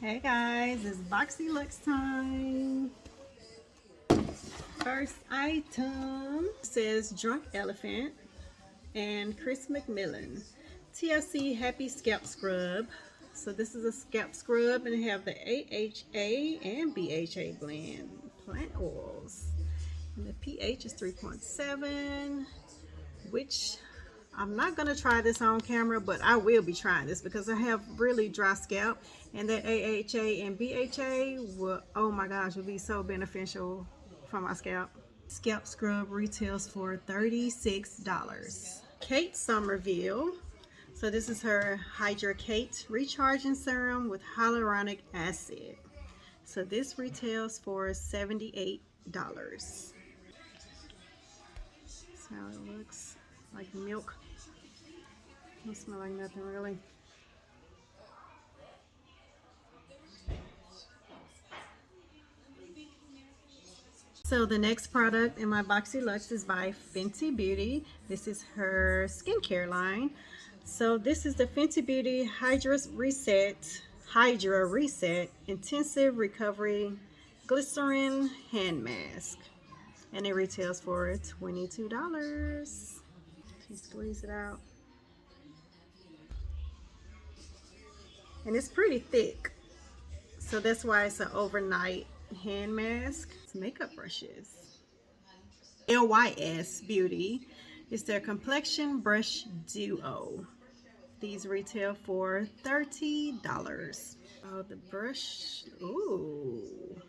Hey guys, it's BoxyLuxe time. First item says Drunk Elephant and Chris McMillan TLC Happy Scalp Scrub. So this is a scalp scrub and it have the AHA and BHA blend plant oils. And the pH is 3.7, which I'm not going to try this on camera, but I will be trying this because I have really dry scalp, and that AHA and BHA will, oh my gosh, will be so beneficial for my scalp. Scalp scrub retails for $36. Kate Somerville. So this is her Hydrakate Recharging Serum with Hyaluronic Acid. So this retails for $78. That's how it looks, like milk. Don't smell like nothing really. So the next product in my BoxyLuxe is by Fenty Beauty. This is her skincare line. So this is the Fenty Beauty Hydra'Reset Intensive Recovery Glycerin Hand Mask. And it retails for $22. You squeeze it out. And it's pretty thick. So that's why it's an overnight hand mask. It's makeup brushes. LYS Beauty is their Complexion Brush Duo. These retail for $30. Oh, the brush. Ooh.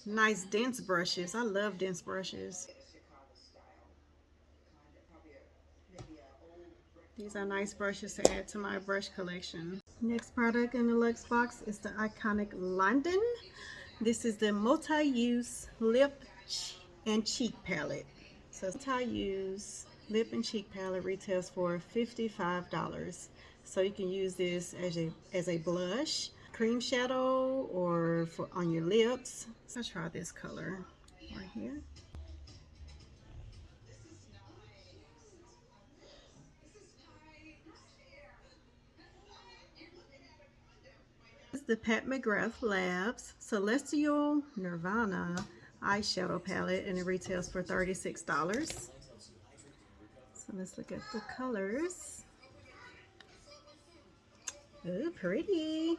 Nice dense brushes. I love dense brushes. These are nice brushes to add to my brush collection. Next product in the Luxe box is the iconic London. This is the multi-use lip and cheek palette. So multi-use lip and cheek palette retails for $55. So you can use this as a blush, cream shadow, or for on your lips. So I'll try this color right here. This is the Pat McGrath Labs Celestial Nirvana eyeshadow palette, and it retails for $36. So let's look at the colors. Ooh, pretty.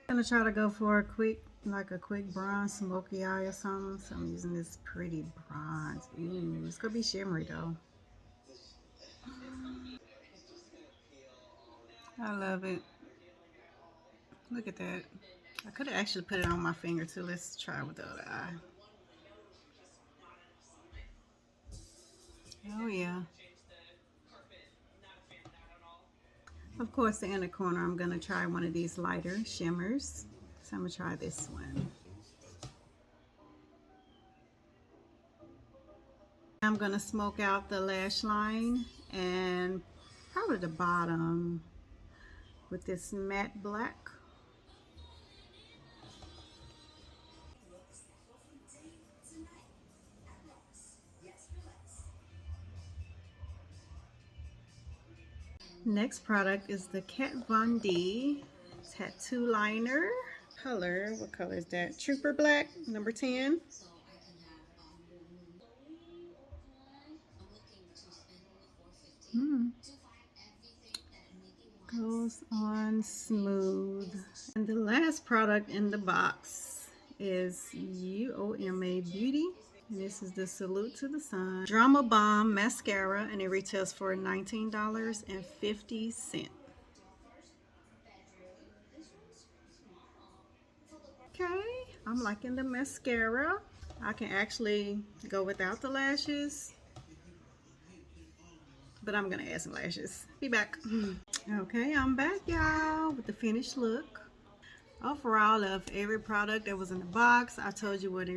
I'm gonna try to go for a quick bronze smoky eye or something. So I'm using this pretty bronze. Ooh, it's gonna be shimmery though. I love it. Look at that. I could have actually put it on my finger too. Let's try with the other eye. Oh yeah. Of course, in the corner, I'm going to try one of these lighter shimmers. So I'm going to try this one. I'm going to smoke out the lash line and probably the bottom with this matte black. Next product is the Kat Von D Tattoo Liner. Color, what color is that? Trooper Black, number 10. Goes on smooth. And the last product in the box is UOMA Beauty. And this is the Salute to the Sun Drama Bomb Mascara, and it retails for $19.50. Okay, I'm liking the mascara. I can actually go without the lashes, but I'm gonna add some lashes. Be back. Okay, I'm back, y'all, with the finished look. Overall, of every product that was in the box, I told you what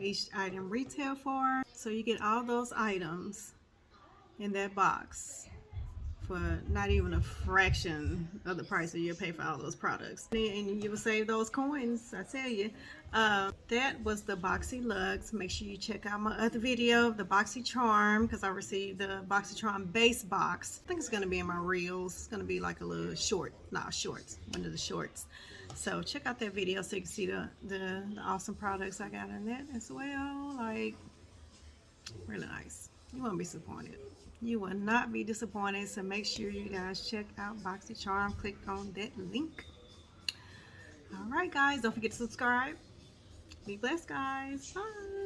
each item retail for. So you get all those items in that box for not even a fraction of the price that you'll pay for all those products. And you will save those coins, I tell you. That was the BoxyLuxe. Make sure you check out my other video, the BoxyCharm, because I received the BoxyCharm base box. I think it's going to be in my reels. It's going to be like a little short, not shorts, one of the shorts. So check out that video so you can see the awesome products I got in that as well. Like, really nice. You won't be disappointed. You will not be disappointed. So make sure you guys check out BoxyCharm. Click on that link. Alright guys, don't forget to subscribe. Be blessed guys. Bye.